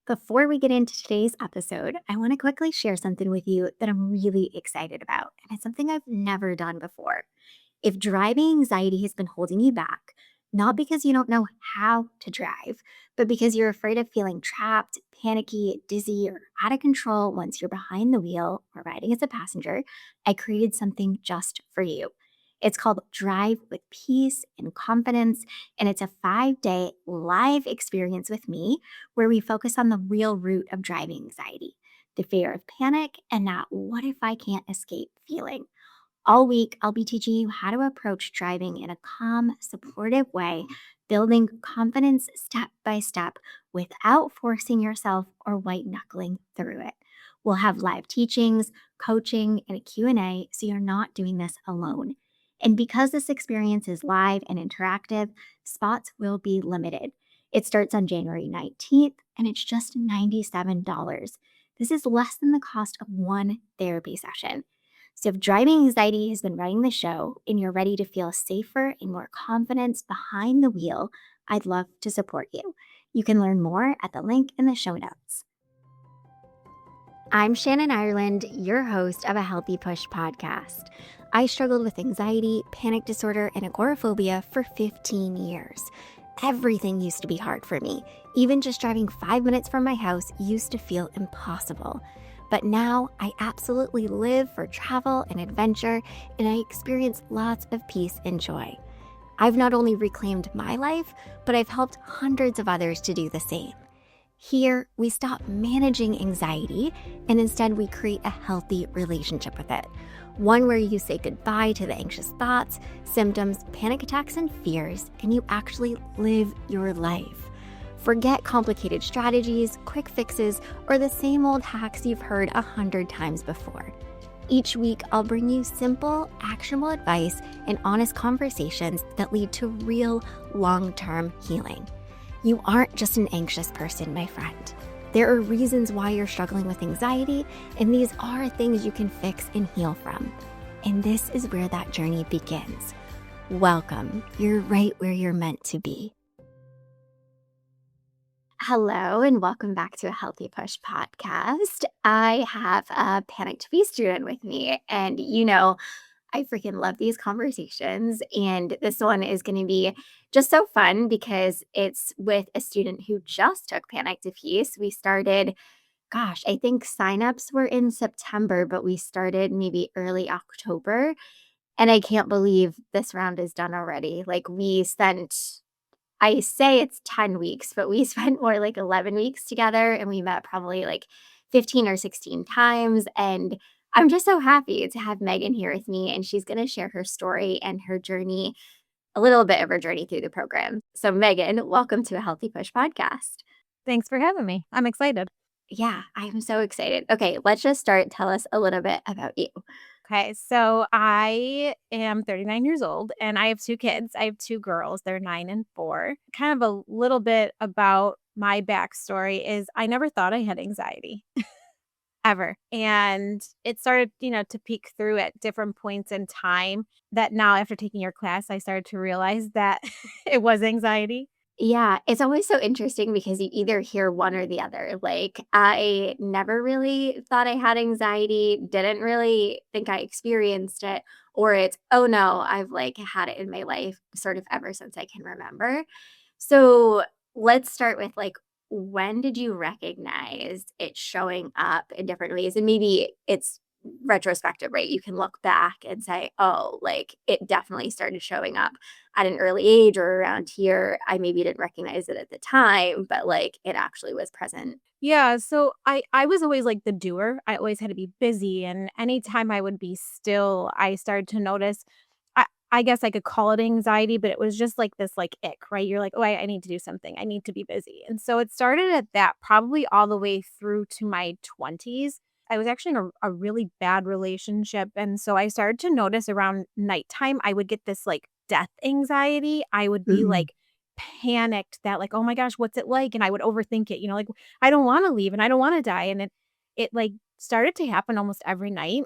Before we get into today's episode, I want to quickly share something with you that I'm really excited about. And it's something I've never done before. If driving anxiety has been holding you back, not because you don't know how to drive, but because you're afraid of feeling trapped, panicky, dizzy, or out of control once you're behind the wheel or riding as a passenger, I created something just for you. It's called Drive with Peace and Confidence, and it's a 5-day live experience with me where we focus on the real root of driving anxiety, the fear of panic, and that what if I can't escape feeling. All week, I'll be teaching you how to approach driving in a calm, supportive way, building confidence step by step without forcing yourself or white knuckling through it. We'll have live teachings, coaching, and a Q&A, so you're not doing this alone. And because this experience is live and interactive, spots will be limited. It starts on January 19th, and it's just $97. This is less than the cost of one therapy session. So, if driving anxiety has been running the show and you're ready to feel safer and more confidence behind the wheel, I'd love to support you. You can learn more at the link in the show notes. I'm Shannon Ireland, your host of a Healthy Push podcast. I struggled with anxiety, panic disorder, and agoraphobia for 15 years. Everything used to be hard for me. Even just driving 5 minutes from my house used to feel impossible. But now I absolutely live for travel and adventure, and I experience lots of peace and joy. I've not only reclaimed my life, but I've helped hundreds of others to do the same. Here, we stop managing anxiety, and instead we create a healthy relationship with it. One where you say goodbye to the anxious thoughts, symptoms, panic attacks, and fears, and you actually live your life. Forget complicated strategies, quick fixes, or the same old hacks you've heard 100 times before. Each week, I'll bring you simple, actionable advice and honest conversations that lead to real, long-term healing. You aren't just an anxious person, my friend. There are reasons why you're struggling with anxiety, and these are things you can fix and heal from. And this is where that journey begins. Welcome. You're right where you're meant to be. Hello, and welcome back to a Healthy Push podcast. I have a Panic to Be student with me, and I freaking love these conversations. And this one is going to be just so fun because it's with a student who just took Panic to Peace. We started, I think signups were in September, but we started maybe early October. And I can't believe this round is done already. I say it's 10 weeks, but we spent more like 11 weeks together, and we met probably like 15 or 16 times. And I'm just so happy to have Megan here with me, and she's going to share her story and her journey, a little bit of her journey through the program. So, Megan, welcome to a Healthy Push podcast. Thanks for having me. I'm excited. Yeah, I'm so excited. Okay, let's just start. Tell us a little bit about you. Okay, so I am 39 years old and I have 2 kids. I have 2 girls. They're 9 and 4. Kind of a little bit about my backstory is I never thought I had anxiety ever. And it started, to peek through at different points in time that now after taking your class, I started to realize that it was anxiety. Yeah, it's always so interesting because you either hear one or the other. Like, I never really thought I had anxiety, didn't really think I experienced it, or it's, oh no, I've like had it in my life sort of ever since I can remember. So let's start with like, when did you recognize it showing up in different ways? And maybe it's retrospective, right? You can look back and say, oh, like it definitely started showing up at an early age or around here. I maybe didn't recognize it at the time, but like it actually was present. Yeah, so I was always like the doer. I always had to be busy, and anytime I would be still, I started to notice I guess I could call it anxiety, but it was just like this like ick, right? You're like, "Oh, I need to do something. I need to be busy." And so it started at that probably all the way through to my 20s. I was actually in a really bad relationship, and so I started to notice around nighttime I would get this like death anxiety. I would be Mm. like panicked that like, "Oh my gosh, what's it like?" And I would overthink it, like, "I don't wanna leave and I don't wanna die." And it like started to happen almost every night.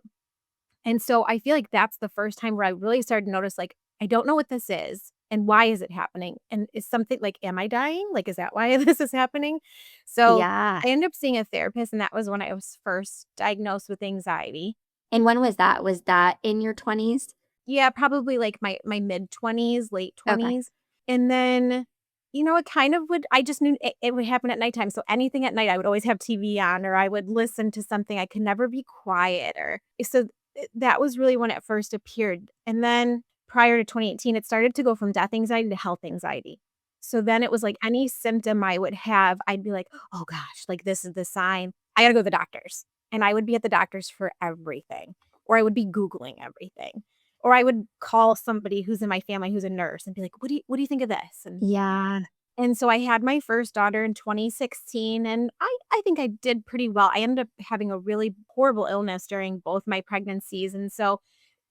And so I feel like that's the first time where I really started to notice, like, I don't know what this is. And why is it happening? And is something like, am I dying? Like, is that why this is happening? So Yeah. I ended up seeing a therapist, and that was when I was first diagnosed with anxiety. And when was that? Was that in your 20s? Yeah, probably like my mid-20s, late Okay. 20s, and then, it kind of would I just knew it would happen at nighttime, so anything at night, I would always have TV on, or I would listen to something, I could never be quiet, or so that was really when it first appeared, and then prior to 2018, it started to go from death anxiety to health anxiety. So then it was like any symptom I would have, I'd be like, "Oh gosh, like, this is the sign. I gotta go to the doctors," and I would be at the doctors for everything, or I would be Googling everything. Or I would call somebody who's in my family who's a nurse and be like, "What do you think of this?" Yeah. And so I had my first daughter in 2016, and I think I did pretty well. I ended up having a really horrible illness during both my pregnancies, and so,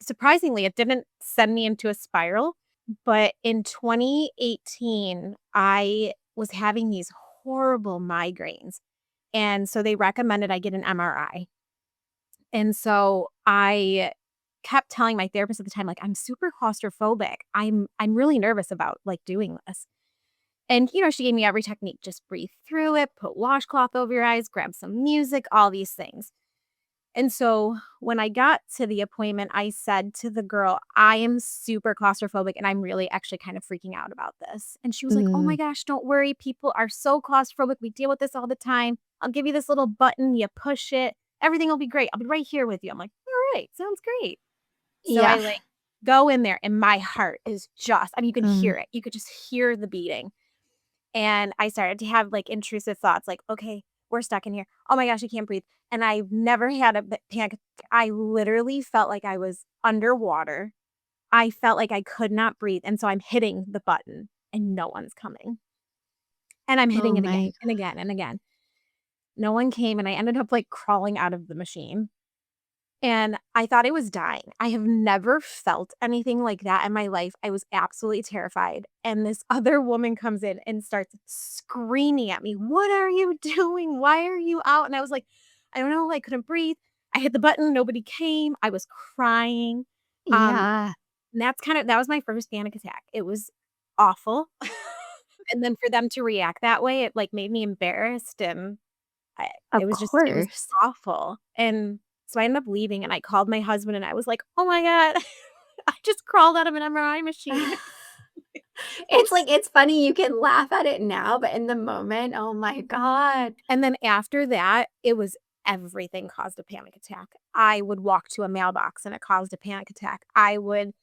surprisingly, it didn't send me into a spiral, but in 2018, I was having these horrible migraines, and so they recommended I get an MRI. And so I kept telling my therapist at the time, like, "I'm super claustrophobic. I'm really nervous about, like, doing this." And, she gave me every technique. Just breathe through it, put washcloth over your eyes, grab some music, all these things. And so when I got to the appointment, I said to the girl, "I am super claustrophobic and I'm really actually kind of freaking out about this." And she was like, "Oh Mm, my gosh, don't worry. People are so claustrophobic. We deal with this all the time. I'll give you this little button. You push it. Everything will be great. I'll be right here with you." I'm like, "All right, sounds great." So I yeah. like go in there and my heart is just, I mean, you could Mm, hear it. You could just hear the beating. And I started to have, like, intrusive thoughts like, "Okay, we're stuck in here. Oh my gosh, I can't breathe." And I've never had a panic attack. I literally felt like I was underwater. I felt like I could not breathe, and so I'm hitting the button, and no one's coming. And I'm oh hitting it again my and again and again. No one came, and I ended up, like, crawling out of the machine. And I thought I was dying. I have never felt anything like that in my life. I was absolutely terrified. And this other woman comes in and starts screaming at me, "What are you doing? Why are you out?" And I was like, "I don't know. I couldn't breathe. I hit the button. Nobody came." I was crying. Um, yeah. and that was my first panic attack. It was awful. And then for them to react that way, it like made me embarrassed and Of it was course. awful, and so I ended up leaving, and I called my husband, and I was like, "Oh my god, I just crawled out of an MRI machine." It It's was like it's funny you can laugh at it now, but in the moment, oh my god. and then after that, it was everything caused a panic attack. I would walk to a mailbox, and it caused a panic attack. I would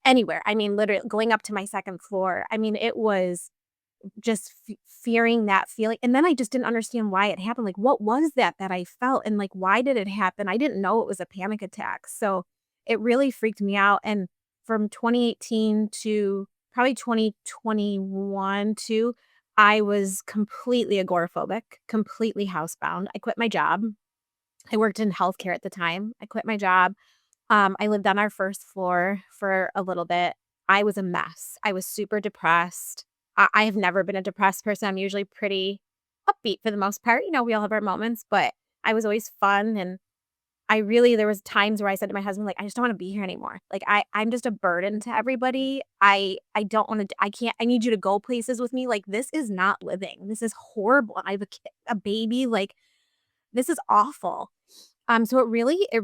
anywhere, I mean, literally going up to my 2nd floor. I mean, it was just fearing that feeling, and then I just didn't understand why it happened, like, what was that I felt, and, like, why did it happen? I didn't know it was a panic attack, so it really freaked me out, and from 2018 to probably 2021 too, I was completely agoraphobic, completely housebound. I quit my job. I worked in healthcare at the time. I quit my job. I lived on our 1st floor for a little bit. I was a mess. I was super depressed. I have never been a depressed person. I'm usually pretty upbeat for the most part. We all have our moments, but I was always fun and there was times where I said to my husband, like, "I just don't wanna be here anymore. Like, I'm just a burden to everybody. I don't wanna I can't I need you to go places with me. Like, this is not living. This is horrible. I have a baby. Like, this is awful." So it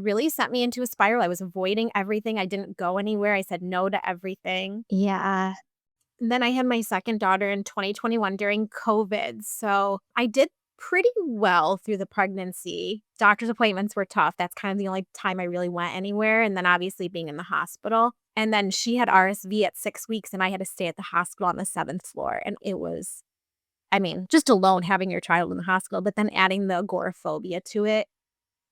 really sent me into a spiral. I was avoiding everything. I didn't go anywhere. I said no to everything. Yeah. And then I had my second daughter in 2021 during COVID. So I did pretty well through the pregnancy. Doctor's appointments were tough. That's kind of the only time I really went anywhere. And then obviously being in the hospital. And then she had RSV at 6 weeks, and I had to stay at the hospital on the 7th floor. And it was, I mean, just alone having your child in the hospital, but then adding the agoraphobia to it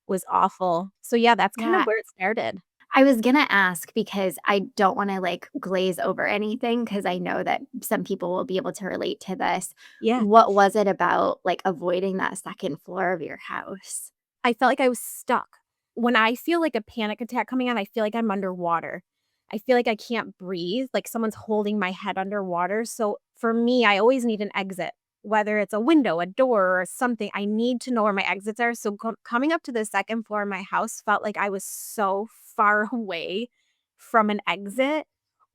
was awful. So, yeah, that's kind of Yeah. where it started. I was gonna ask because I don't wanna, like, glaze over anything because I know that some people will be able to relate to this. Yeah. What was it about, like, avoiding that 2nd floor of your house? I felt like I was stuck. When I feel like a panic attack coming on, I feel like I'm underwater. I feel like I can't breathe, like someone's holding my head underwater. So for me, I always need an exit, whether it's a window, a door, or something. I need to know where my exits are. So coming up to the 2nd floor of my house felt like I was so far away from an exit,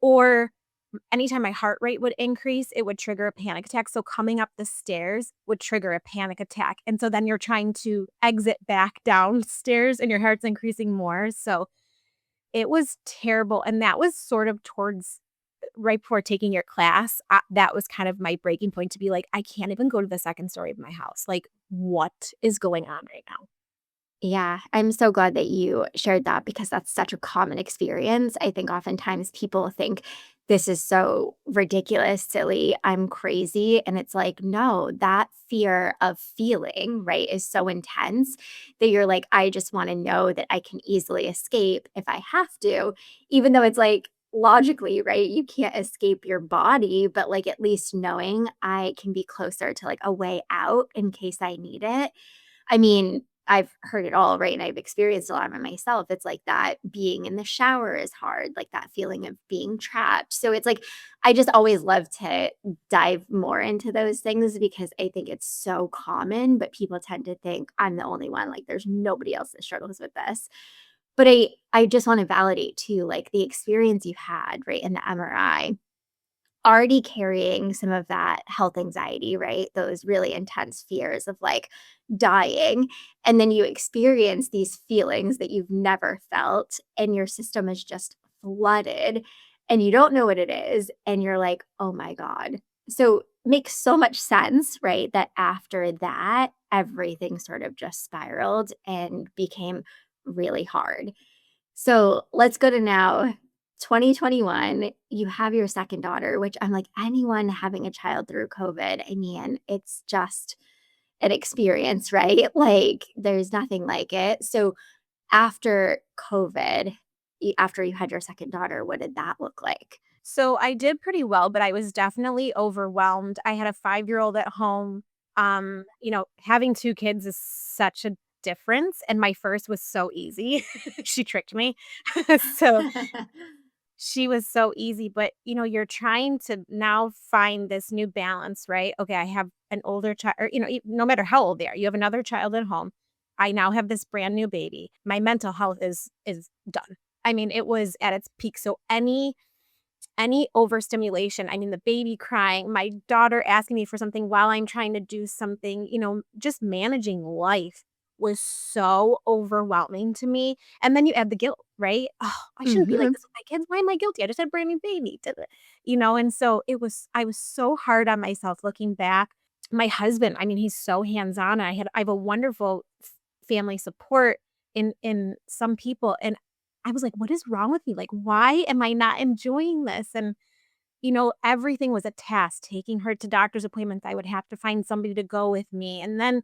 or anytime my heart rate would increase, it would trigger a panic attack. So coming up the stairs would trigger a panic attack. And so then you're trying to exit back downstairs and your heart's increasing more. So it was terrible. And that was sort of towards right before taking your class. That was kind of my breaking point to be like, I can't even go to the second story of my house. Like, what is going on right now? Yeah, I'm so glad that you shared that because that's such a common experience. I think oftentimes people think this is so ridiculous, silly, I'm crazy. And it's like, no, that fear of feeling, right, is so intense that you're like, I just want to know that I can easily escape if I have to, even though it's like, logically, right, you can't escape your body, but like at least knowing I can be closer to like a way out in case I need it. I mean, I've heard it all, right? And I've experienced a lot of it myself. It's like that being in the shower is hard, like that feeling of being trapped. So it's like, I just always love to dive more into those things because I think it's so common, but people tend to think I'm the only one. Like there's nobody else that struggles with this. But I just want to validate too, like the experience you had, right, in the MRI already carrying some of that health anxiety, right? Those really intense fears of like dying. And then you experience these feelings that you've never felt, and your system is just flooded and you don't know what it is. And you're like, oh my God. So makes so much sense, right? That after that, everything sort of just spiraled and became really hard. So let's go to now 2021. You have your second daughter, which I'm like, anyone having a child through COVID, I mean, it's just an experience, right? Like, there's nothing like it. So, after COVID, after you had your second daughter, what did that look like? So I did pretty well, but I was definitely overwhelmed. I had a 5-year-old at home. Having 2 kids is such a difference, and my first was so easy. She tricked me. So she was so easy, but, you're trying to now find this new balance, right? Okay, I have an older child or, no matter how old they are, you have another child at home. I now have this brand new baby. My mental health is done. I mean, it was at its peak. So any overstimulation, I mean, the baby crying, my daughter asking me for something while I'm trying to do something, just managing life was so overwhelming to me. And then you add the guilt, right? Oh, I shouldn't be like Mhm. this with my kids. Why am I guilty? I just had a brand new baby. Da, da. And so I was so hard on myself looking back. My husband, I mean, he's so hands-on. I have a wonderful family support in some people. And I was like, "What is wrong with me? Like, why am I not enjoying this?" And, everything was a task, taking her to doctor's appointments, I would have to find somebody to go with me, and then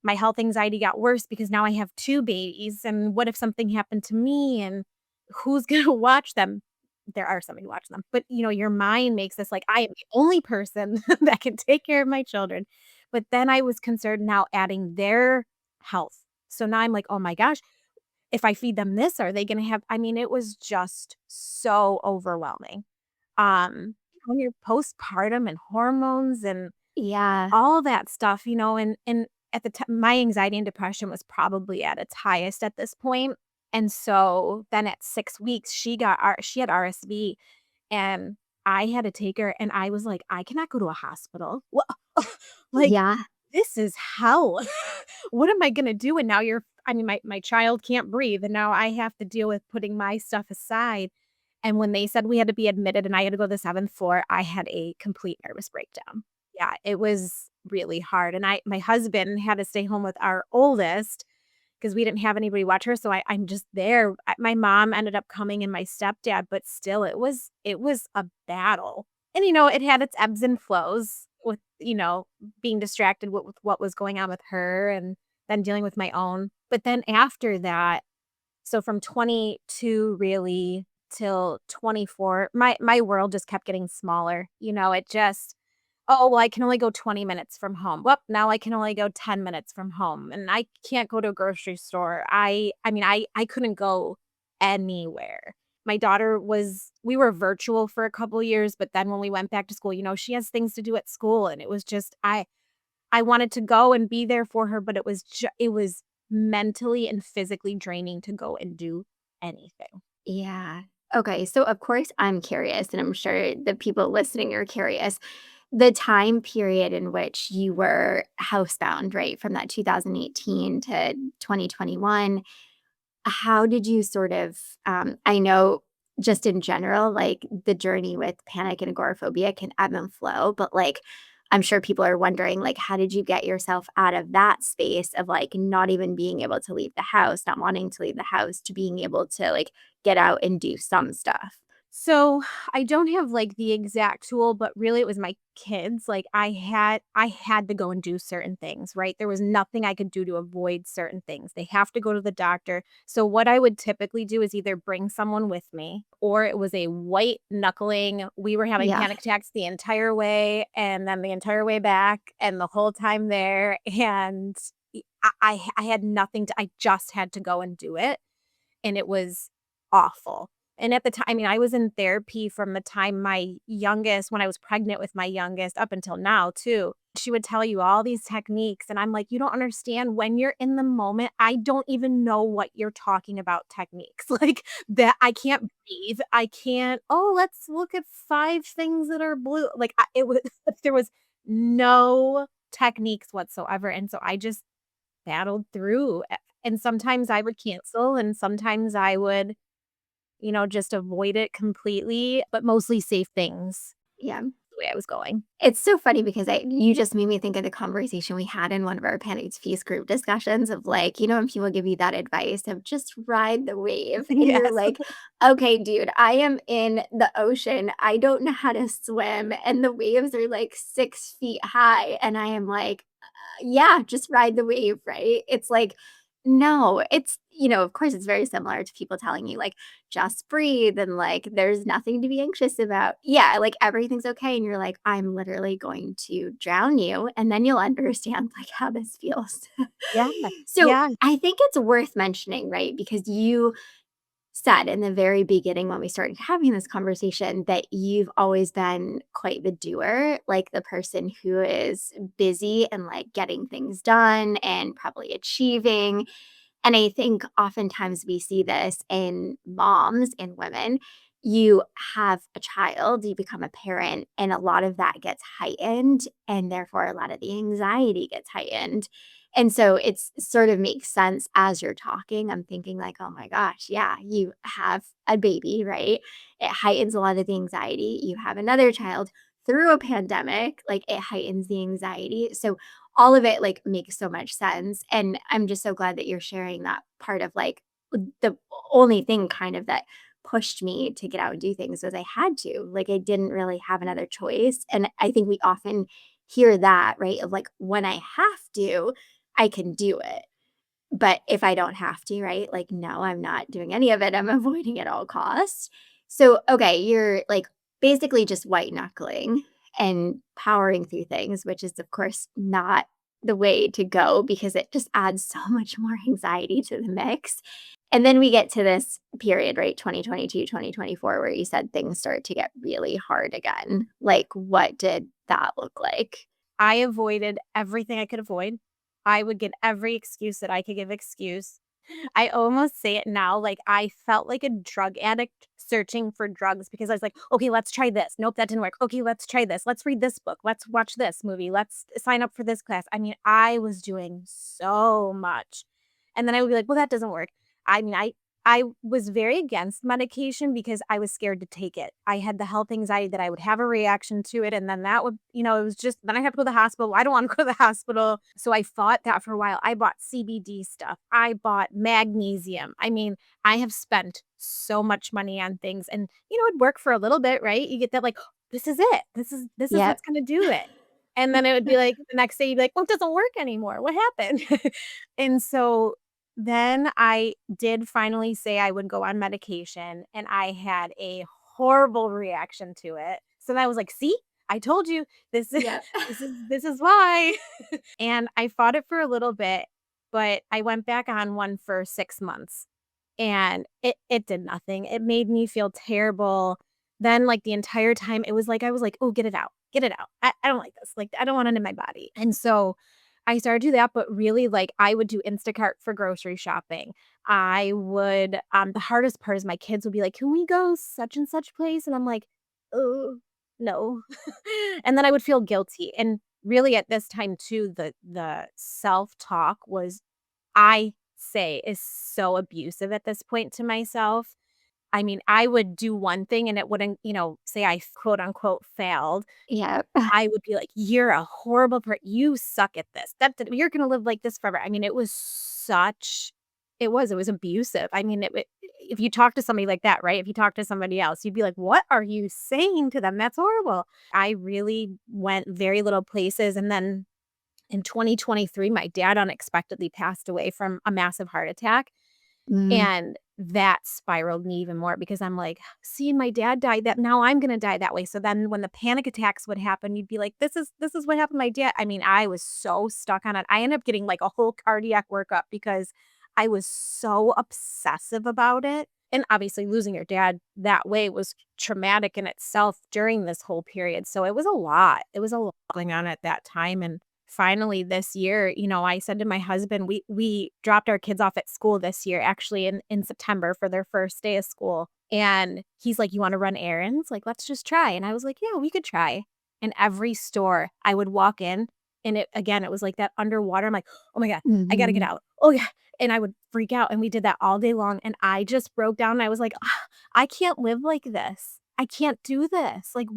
my health anxiety got worse because now I have 2 babies, and what if something happened to me, and who's gonna watch them? There are somebody to watch them, but, your mind makes this like, "I am the only person that can take care of my children." But then I was concerned now adding their health. So now I'm like, "Oh my gosh, if I feed them this, are they gonna have" I mean, it was just so overwhelming. When you're postpartum and hormones and Yeah. all that stuff, and at the time, my anxiety and depression was probably at its highest at this point, and so then at 6 weeks, she had RSV, and I had to take her, and I was like, "I cannot go to a hospital." Like, Yeah. this is hell. What am I gonna do? And now I mean, my child can't breathe, and now I have to deal with putting my stuff aside. And when they said we had to be admitted and I had to go to the 7th floor, I had a complete nervous breakdown. Yeah, it was really hard. And my husband had to stay home with our oldest because we didn't have anybody watch her. So I'm just there. My mom ended up coming and my stepdad, but still it was a battle. And it had its ebbs and flows with, being distracted with what was going on with her and then dealing with my own. But then after that, so from 22 really till 24, my world just kept getting smaller. It just, "Oh, well, I can only go 20 minutes from home. Well, now I can only go 10 minutes from home, and I can't go to a grocery store." I mean, I couldn't go anywhere. My daughter was we were virtual for a couple years, but then when we went back to school, she has things to do at school, and it was just I wanted to go and be there for her, but it was mentally and physically draining to go and do anything. Yeah. Okay, so of course I'm curious, and I'm sure the people listening are curious. The time period in which you were housebound, right, from that 2018 to 2021, how did you sort of, I know just in general, like the journey with panic and agoraphobia can ebb and flow, but like I'm sure people are wondering, like, how did you get yourself out of that space of like not even being able to leave the house, not wanting to leave the house, to being able to like get out and do some stuff? So, I don't have, like, the exact tool, but really it was my kids, like, I had to go and do certain things, right? There was nothing I could do to avoid certain things. They have to go to the doctor. So, what I would typically do is either bring someone with me, or it was a white-knuckling, we were having Yeah. panic attacks the entire way, and then the entire way back, and the whole time there, and I had nothing to I just had to go and do it, and it was awful. And at the time, I mean, I was in therapy from the time my youngest when I was pregnant with my youngest up until now too. She would tell you all these techniques, and I'm like, "You don't understand, when you're in the moment, I don't even know what you're talking about techniques." Like, that I can't breathe, I can't, "Oh, let's look at 5 things that are blue." Like, it was there was no techniques whatsoever, and so I just battled through, and sometimes I would cancel, and sometimes I would, just avoid it completely, but mostly safe things Yeah. the way I was going. It's so funny because you just made me think of the conversation we had in one of our Panicked Feast group discussions of like, when people give you that advice of just ride the wave and you're Yes. like, okay, dude, I am in the ocean. I don't know how to swim. And the waves are like 6 feet high. And I am like, yeah, just ride the wave, right? It's like, no, it's, of course, it's very similar to people telling you, like, just breathe and like, there's nothing to be anxious about. Yeah, like everything's okay. And you're like, I'm literally going to drown you. And then you'll understand like how this feels. Yeah. So Yeah. I think it's worth mentioning, right? Because you said in the very beginning when we started having this conversation that you've always been quite the doer, like the person who is busy and like getting things done and probably achieving. And I think oftentimes we see this in moms and women. You have a child, you become a parent, and a lot of that gets heightened, and therefore a lot of the anxiety gets heightened. And so it's sort of makes sense as you're talking. I'm thinking like, oh my gosh, yeah, you have a baby, right? It heightens a lot of the anxiety. You have another child through a pandemic, like it heightens the anxiety. So all of it like makes so much sense. And I'm just so glad that you're sharing that part of like the only thing kind of that pushed me to get out and do things was I had to. Like I didn't really have another choice. And I think we often hear that, right? Of like when I have to, I can do it. But if I don't have to, right? Like, no, I'm not doing any of it. I'm avoiding at all costs. So, okay, you're like basically just white knuckling and powering through things, which is, of course, not the way to go because it just adds so much more anxiety to the mix. And then we get to this period, right? 2022, 2024, where you said things start to get really hard again. Like, what did that look like? I avoided everything I could avoid. I would get every excuse that I could give excuse. I almost say it now, like, I felt like a drug addict searching for drugs because I was like, "Okay, let's try this. Nope, that didn't work. Okay, let's try this. Let's read this book. Let's watch this movie. Let's sign up for this class." I mean, I was doing so much. And then I would be like, "Well, that doesn't work." I mean, I was very against medication because I was scared to take it. I had the health anxiety that I would have a reaction to it, and then that would, it was just then I have to go to the hospital. I don't wanna go to the hospital. So I fought that for a while. I bought CBD stuff. I bought magnesium. I mean, I have spent so much money on things and, it'd work for a little bit, right? You get that like, "This is it. This is Yep. what's gonna do it." And then it would be like the next day you'd be like, "Well, it doesn't work anymore. What happened?" And so then I did finally say I would go on medication, and I had a horrible reaction to it. So then I was like, "See? I told you. This is Yep. this is why." And I fought it for a little bit, but I went back on one for 6 months, and it did nothing. It made me feel terrible. Then, like, the entire time, it was like I was like, "Oh, get it out. Get it out. I don't like this. Like, I don't want it in my body." And so I started to do that, but really, like, I would do Instacart for grocery shopping. I would the hardest part is my kids would be like, "Can we go such and such place?" And I'm like, "Oh, no." And then I would feel guilty, and really at this time too, the self-talk was I say is so abusive at this point to myself. I mean, I would do one thing and it wouldn't, say I quote unquote failed. Yeah. I would be like, "You're a horrible you suck at this. You're gonna live like this forever." I mean, it was abusive. I mean, if you talk to somebody like that, right? If you talk to somebody else, you'd be like, "What are you saying to them? That's horrible." I really went very little places, and then in 2023, my dad unexpectedly passed away from a massive heart attack. Mm, And that spiraled me even more because I'm like, "See, my dad died that now I'm gonna die that way." So then when the panic attacks would happen, you'd be like, "This is what happened to my dad." I mean, I was so stuck on it. I ended up getting, like, a whole cardiac workup because I was so obsessive about it. And obviously losing your dad that way was traumatic in itself during this whole period. So it was a lot. It was a lot going on at that time, and finally this year, I said to my husband, we dropped our kids off at school this year, actually in September for their first day of school. And he's like, "You want to run errands? Like, let's just try." And I was like, "Yeah, we could try." And every store I would walk in, and it was like that underwater. I'm like, "Oh my God, I gotta get mhm. out." Oh yeah. And I would freak out. And we did that all day long. And I just broke down and I was like, I can't live like this. I can't do this. Like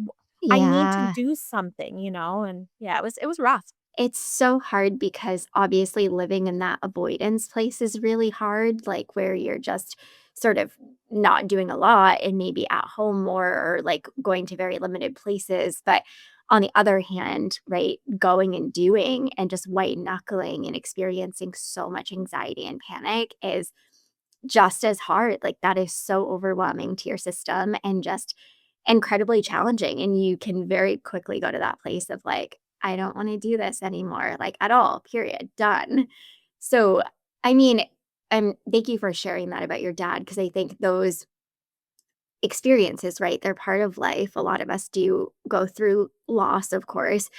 I need to Yeah. do something. And yeah, it was rough. It's so hard because obviously living in that avoidance place is really hard, like where you're just sort of not doing a lot and maybe at home more or like going to very limited places. But on the other hand, right, going and doing and just white knuckling and experiencing so much anxiety and panic is just as hard. Like, that is so overwhelming to your system and just incredibly challenging, and you can very quickly go to that place of, like, "I don't wanna do this anymore, like, at all, period, done." So, I mean, thank you for sharing that about your dad because I think those experiences, right? They're part of life. A lot of us do go through loss, of course,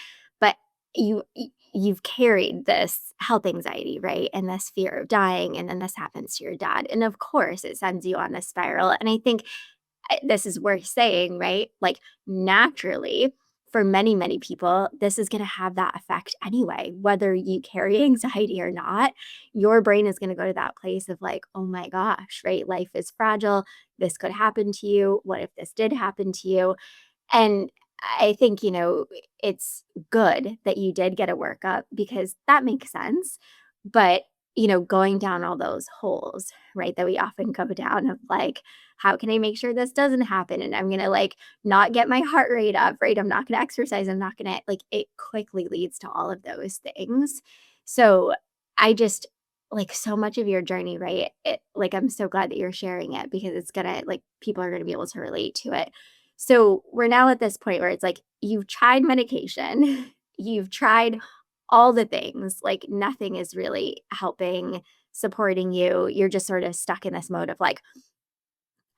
but you've carried this health anxiety, right? And this fear of dying, and then this happens to your dad. And of course, it sends you on this spiral. And I think this is worth saying, right? Like, naturally, for many, many people, this is going to have that effect anyway. Whether you carry anxiety or not, your brain is going to go to that place of, like, oh my gosh, right? Life is fragile. This could happen to you. What if this did happen to you? And I think, it's good that you did get a workup because that makes sense. But, going down all those holes, right, that we often go down of like, how can I make sure this doesn't happen? And I'm going to like not get my heart rate up, right? I'm not going to exercise. I'm not going to like, it quickly leads to all of those things. So I just like so much of your journey, right? Like, I'm so glad that you're sharing it because it's going to like, people are going to be able to relate to it. So we're now at this point where it's like you've tried medication, you've tried all the things, like nothing is really helping, supporting you. You're just sort of stuck in this mode of like,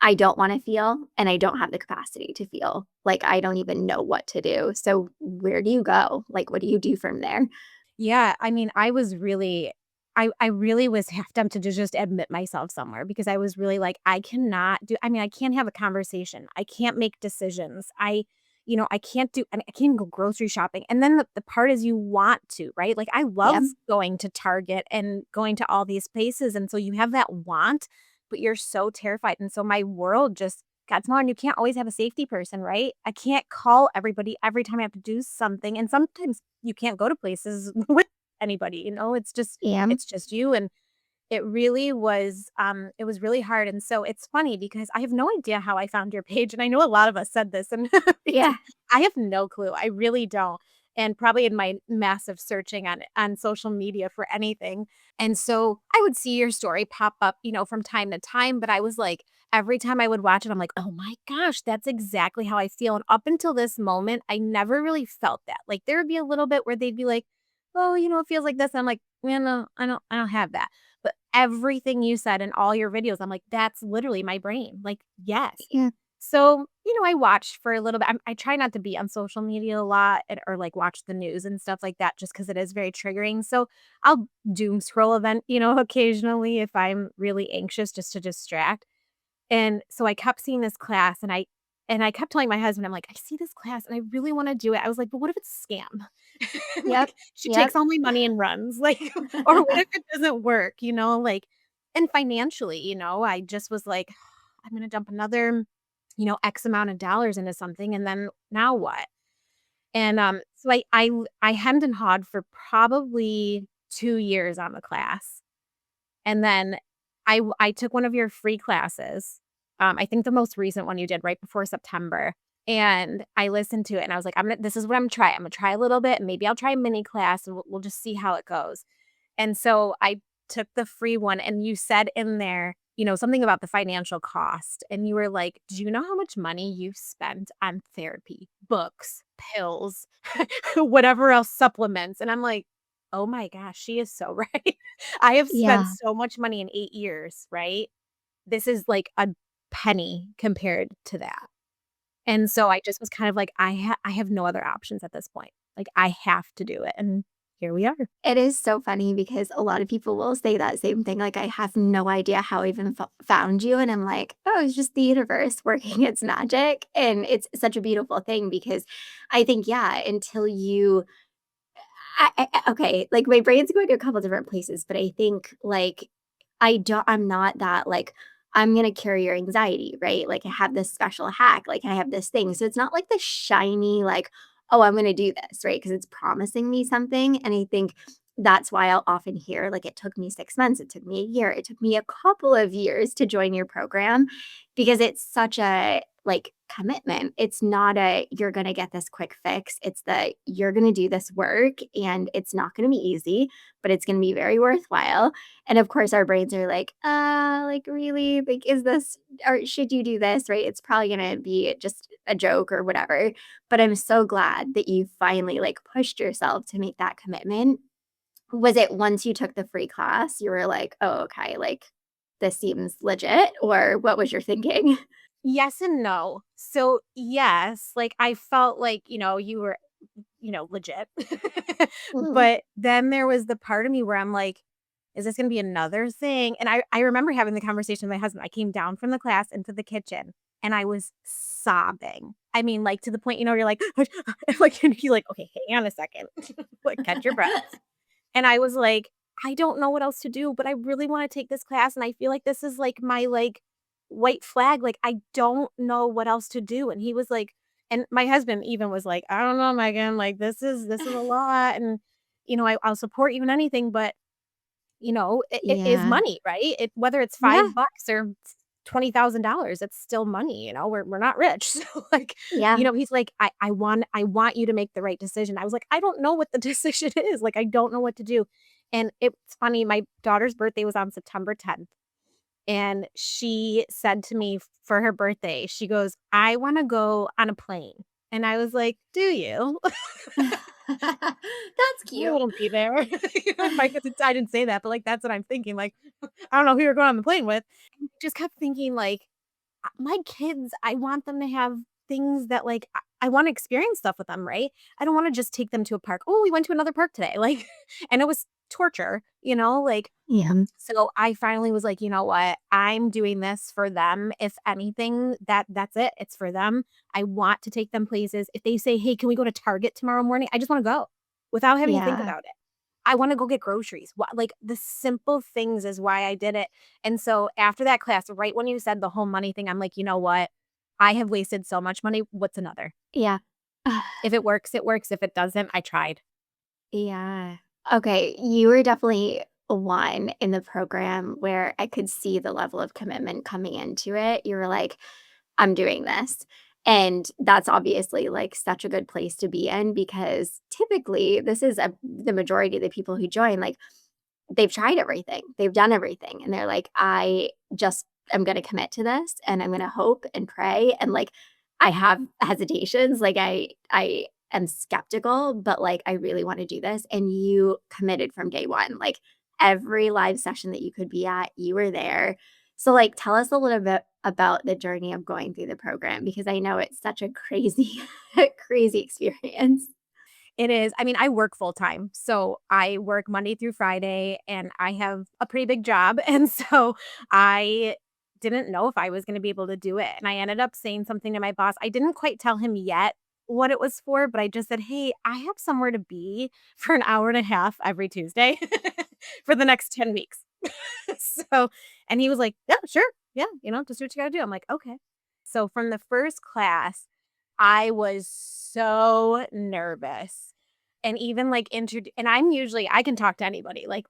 I don't want to feel and I don't have the capacity to feel. Like I don't even know what to do. So where do you go? Like what do you do from there? Yeah, I mean, I really was half tempted to just admit myself somewhere because I was really like, I can't have a conversation. I can't make decisions. I can't I can't even go grocery shopping. And then the part is you want to, right? Like I love Yep. going to Target and going to all these places. And so you have that want, but you're so terrified. And so my world just got smaller and you can't always have a safety person, right? I can't call everybody every time I have to do something. And sometimes you can't go to places with anybody, Yep. it's just you, and it was really hard, and so it's funny because I have no idea how I found your page, and I know a lot of us said this, and Yeah. I have no clue, I really don't, and probably in my massive searching on social media for anything, and so I would see your story pop up, from time to time, but I was like every time I would watch it, I'm like, "Oh my gosh, that's exactly how I feel," and up until this moment, I never really felt that, like, there would be a little bit where they'd be like, "Oh, it feels like this," and I'm like, "Yeah, no, I don't have that." But everything you said in all your videos, I'm like, "That's literally my brain." Like, yes. Yeah. So, I watched for a little bit. I try not to be on social media a lot or like watch the news and stuff like that just because it is very triggering. So I'll doom scroll event, occasionally if I'm really anxious just to distract. And so I kept seeing this class and I kept telling my husband, I'm like, I see this class and I really want to do it. I was like, but what if it's a scam? Yep. Like she takes Yep. all my money and runs. Like, or what if it doesn't work, like and financially, I just was like, I'm gonna dump another, X amount of dollars into something and then now what? And so I hemmed and hawed for probably 2 years on the class. And then I took one of your free classes, I think the most recent one you did right before September, and I listened to it and I was like, this is what I'm trying. I'm gonna try a little bit, maybe I'll try a mini class and we'll just see how it goes." And so I took the free one and you said in there, something about the financial cost, and you were like, "Do you know how much money you've spent on therapy, books, pills, whatever else, supplements?" And I'm like, "Oh my gosh, she is so right." I have spent Yeah. so much money in 8 years, right? This is like a penny compared to that. And so I just was kind of like, I have no other options at this point. Like, I have to do it, and here we are. It is so funny because a lot of people will say that same thing, like, "I have no idea how I even found you," and I'm like, "Oh, it's just the universe working its magic," and it's such a beautiful thing because I think, yeah, until you okay, like, my brain's going to a couple different places, but I think, like, I'm not that, like, I'm gonna cure your anxiety, right? Like, I have this special hack, like, I have this thing. So it's not like the shiny, like, "Oh, I'm gonna do this," right? Because it's promising me something, and I think that's why I'll often hear, like, "It took me 6 months, it took me a year, it took me a couple of years to join your program," because it's such a, like, commitment. It's not a, "You're gonna get this quick fix." It's the, "You're gonna do this work, and it's not gonna be easy, but it's gonna be very worthwhile." And of course, our brains are like, really? Like, is this, or should you do this?" Right? It's probably gonna be just a joke or whatever. But I'm so glad that you finally like pushed yourself to make that commitment. Was it once you took the free class, you were like, "Oh, okay, like this seems legit," or what was your thinking? Yes and no. So, yes, like, I felt like, you were, legit. Mhm. But then there was the part of me where I'm like, "Is this gonna be another thing?" And I remember having the conversation with my husband. I came down from the class into the kitchen, and I was sobbing. I mean, like, to the point, you're like, like, and he's like, "Okay, hang on a second. Like, catch your breath." And I was like, "I don't know what else to do, but I really wanna take this class, and I feel like this is, like, my, like, white flag, like, I don't know what else to do." And he was like and my husband even was like, "I don't know, Megan, like, this is a lot, and, I'll support you in anything, but, it is Yeah. money, right? It whether it's Yeah. 5 bucks or $20,000, it's still money, we're not rich." So, like, Yeah. he's like, "I want you to make the right decision." I was like, "I don't know what the decision is, like, I don't know what to do." And it's funny, my daughter's birthday was on September 10th, and she said to me for her birthday, she goes, "I wanna go on a plane." And I was like, "Do you?" That's I cute. won't be there. I guess I didn't say that, but, like, that's what I'm thinking, like, I don't know who you're going on the plane with. And I just kept thinking, like, my kids, I want them to have things that, like, I wanna experience stuff with them, right? I don't wanna just take them to a park. "Oh, we went to another park today," like, and it was torture, like, Yeah. so I finally was like, "You know what? I'm doing this for them. If anything, that's it. It's for them. I want to take them places. If they say, 'Hey, can we go to Target tomorrow morning?' I just wanna go without having to think Yeah. about it. I wanna go get groceries." Like, the simple things is why I did it. And so after that class, right when you said the whole money thing, I'm like, "You know what? I have wasted so much money. What's another? Yeah. If it works, it works. If it doesn't, I tried." Yeah. Okay, you were definitely one in the program where I could see the level of commitment coming into it. You were like, "I'm doing this." And that's obviously, like, such a good place to be in because typically this is the majority of the people who join, like, they've tried everything. They've done everything, and they're like, "I just am gonna commit to this, and I'm gonna hope and pray," and, like, I have hesitations, like, I am skeptical, but, like, I really wanna do this, and you committed from day one, like, every live session that you could be at, you were there. So, like, tell us a little bit about the journey of going through the program because I know it's such a crazy, crazy experience. It is. I mean, I work full time. So I work Monday through Friday and I have a pretty big job. And so I didn't know if I was going to be able to do it. And I ended up saying something to my boss. I didn't quite tell him yet what it was for, but I just said, "Hey, I have somewhere to be for an hour and a half every Tuesday for the next 10 weeks." So, and he was like, "Yeah, sure. Yeah, just do what you got to do." I'm like, "Okay." So from the first class, I was so nervous and even, like, and I'm usually I can talk to anybody, like,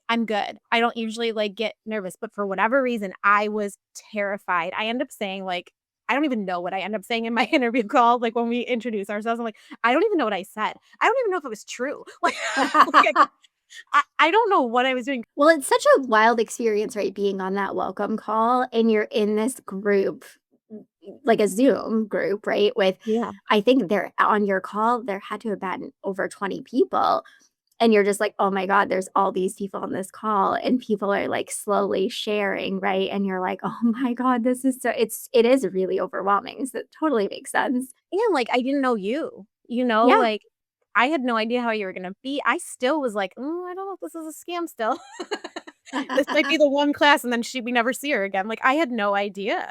I'm good. I don't usually, like, get nervous, but for whatever reason, I was terrified. I end up saying, like I don't even know what I end up saying in my interview call, like, when we introduce ourselves, I'm like, "I don't even know what I said. I don't even know if it was true." Like, I don't know what I was doing. Well, it's such a wild experience, right, being on that welcome call and you're in this group, like a Zoom group, right, with Yeah. I think there on your call, there had to have been over 20 people, and you're just like, "Oh my god, there's all these people on this call," and people are, like, slowly sharing, right, and you're like, "Oh my god, this is so" it is really overwhelming, so it totally makes sense. And, like, I didn't know you, Yeah, like, I had no idea how you were gonna be. I still was like, I don't know if this is a scam still. This might be the one class, and then we never see her again." Like, I had no idea,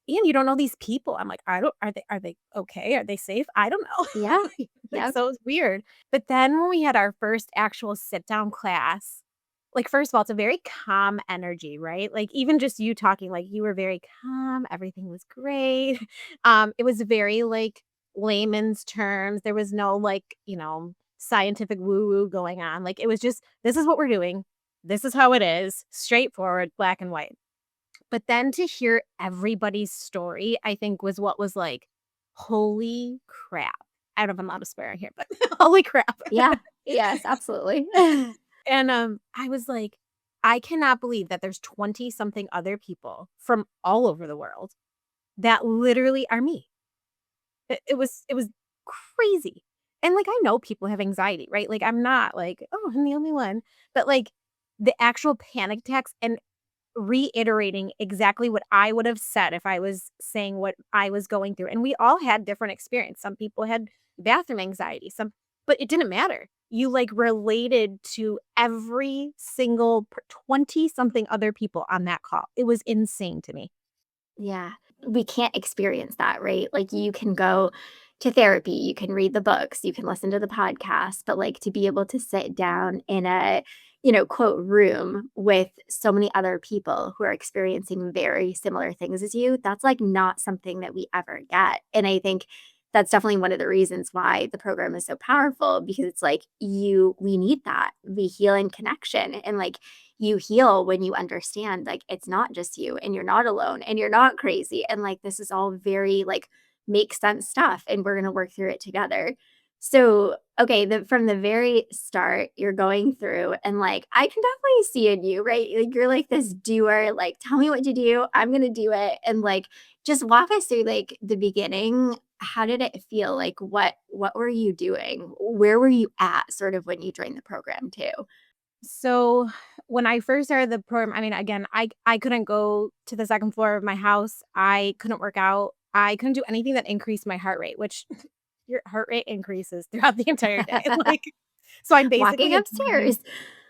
And you don't know these people. I'm like, "I don't are they okay? Are they safe? I don't know." yeah, Like, yep, so it's weird. But then when we had our first actual sit-down class, like, first of all, it's a very calm energy, right? Like, even just you talking, like, you were very calm, everything was great. It was very, like, layman's terms. There was no, like, scientific woo-woo going on. Like, it was just, "This is what we're doing. This is how it is, straightforward, black and white." But then to hear everybody's story, I think was what was like, "Holy crap." I don't know if I'm allowed to swear on here, but holy crap. yeah, yes, absolutely. And, I was like, "I cannot believe that there's 20 something other people from all over the world that literally are me." It was crazy. And, like, I know people have anxiety, right? Like, I'm not like, "Oh, I'm the only one." But, like, the actual panic attacks and reiterating exactly what I would have said if I was saying what I was going through, and we all had different experience. Some people had bathroom anxiety, but it didn't matter. You, like, related to every single 20 something other people on that call. It was insane to me. Yeah. We can't experience that, right? Like, you can go to therapy, you can read the books, you can listen to the podcast, but, like, to be able to sit down in a, quote, "room" with so many other people who are experiencing very similar things as you, that's, like, not something that we ever get, and I think that's definitely one of the reasons why the program is so powerful because it's like we need that, the healing connection, and, like, you heal when you understand like it's not just you and you're not alone and you're not crazy and like this is all very like makes sense stuff and we're going to work through it together. So, okay, from the very start, you're going through and like I can definitely see in you, right? Like you're like this doer, like tell me what to do, I'm going to do it and like just walk us through like the beginning. How did it feel? Like what were you doing? Where were you at sort of when you joined the program too? So, when I first started the program, I mean, again, I couldn't go to the 2nd floor of my house. I couldn't work out. I couldn't do anything that increased my heart rate, which your heart rate increases throughout the entire day. Like, so I'm Walking basically avoiding upstairs.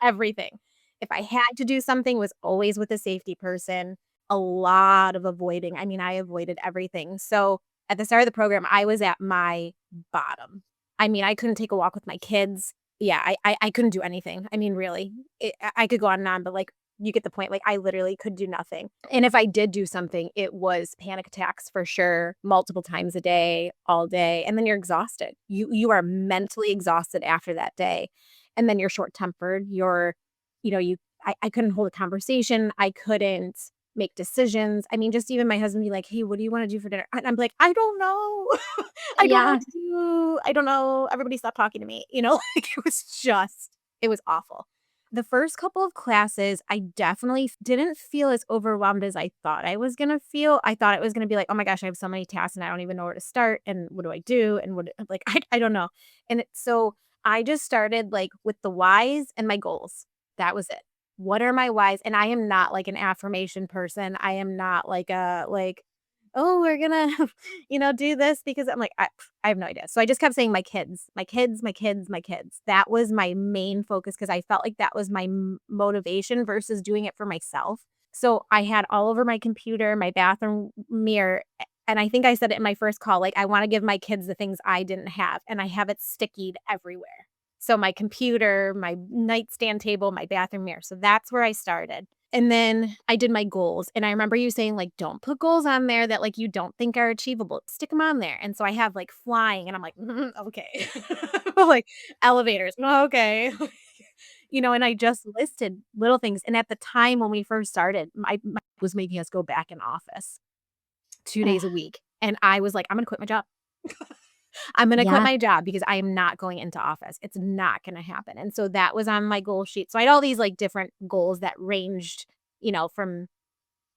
everything. If I had to do something, it was always with a safety person. A lot of avoiding. I mean, I avoided everything. So, at the start of the program, I was at my bottom. I mean, I couldn't take a walk with my kids. Yeah, I couldn't do anything. I mean, really, I could go on and on, but, like, you get the point, like, I literally could do nothing, and if I did do something, it was panic attacks for sure, multiple times a day, all day, and then you're exhausted. You are mentally exhausted after that day, and then you're short-tempered, you I couldn't hold a conversation, I couldn't make decisions. I mean, just even my husband be like, "Hey, what do you wanna do for dinner?" And I'm like, "I don't know. I don't know Yeah. what to do. I don't know. Everybody stop talking to me." Like, it was awful. The first couple of classes, I definitely didn't feel as overwhelmed as I thought I was gonna feel. I thought it was gonna be like, "Oh my gosh, I have so many tasks and I don't even know where to start, and what do I do?" And what like, I don't know. So I just started, like, with the whys and my goals. That was it. what are my whys? And I am not like an affirmation person. I am not like a like, oh, we're gonna, do this because I'm like, I have no idea. So I just kept saying my kids, my kids, my kids, my kids. That was my main focus because I felt like that was my motivation versus doing it for myself. So I had all over my computer, my bathroom mirror, and I think I said it in my first call, like, I wanna give my kids the things I didn't have, and I have it stickied everywhere. So my computer, my nightstand table, my bathroom mirror. So that's where I started. And then I did my goals. And I remember you saying, like, don't put goals on there that like you don't think are achievable. Stick them on there. And so I have like flying, and I'm like, okay. Like elevators. Okay. And I just listed little things. And at the time when we first started, my was making us go back in office 2 days a week. And I was like, I'm gonna quit my job. I'm gonna quit Yeah. my job because I am not going into office. It's not gonna happen. And so that was on my goal sheet. So I had all these like different goals that ranged, from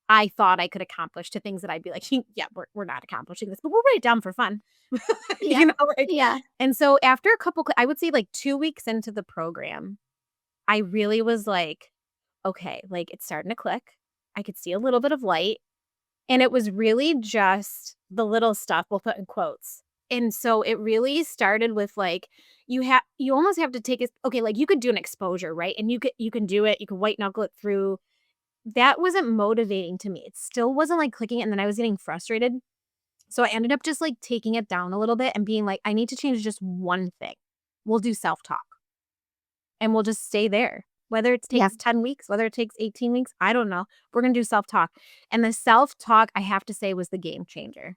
I thought I could accomplish to things that I'd be like, yeah, we're not accomplishing this, but we'll write it down for fun. Yeah. Like, Yeah. and so after a couple, I would say like 2 weeks into the program, I really was like, okay, like it's starting to click. I could see a little bit of light. And it was really just the little stuff, we'll put in quotes. And so it really started with, like, you almost have to take it okay, like, you could do an exposure, right? And you can do it, you can white knuckle it through. That wasn't motivating to me. It still wasn't, like, clicking, and then I was getting frustrated. So I ended up just, like, taking it down a little bit and being like, "I need to change just one thing. We'll do self-talk, and we'll just stay there. Whether it Yeah. takes 10 weeks, whether it takes 18 weeks, I don't know. We're gonna do self-talk." And the self-talk, I have to say, was the game changer.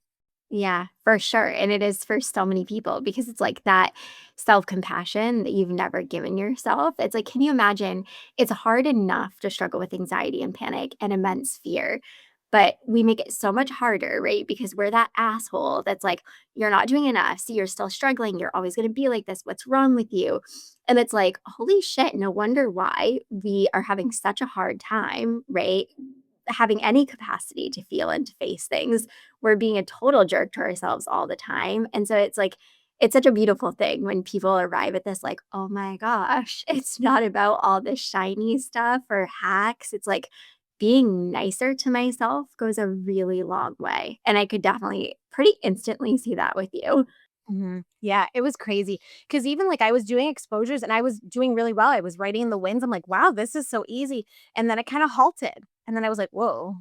Yeah, for sure. And it is for so many people because it's like that self compassion that you've never given yourself. It's like, can you imagine? It's hard enough to struggle with anxiety and panic and immense fear, but we make it so much harder, right? Because we're that asshole that's like, you're not doing enough. See, you're still struggling. You're always going to be like this. What's wrong with you? And it's like, holy shit, no wonder why we are having such a hard time, right? Having any capacity to feel and to face things. We're being a total jerk to ourselves all the time. And so it's like, it's such a beautiful thing when people arrive at this, like, oh my gosh, it's not about all this shiny stuff or hacks. It's like being nicer to myself goes a really long way. And I could definitely pretty instantly see that with you. Mhm. Yeah, it was crazy. Because even, like, I was doing exposures and I was doing really well. I was writing the wins. I'm like, "Wow, this is so easy." And then it kinda halted. And then I was like, "Whoa,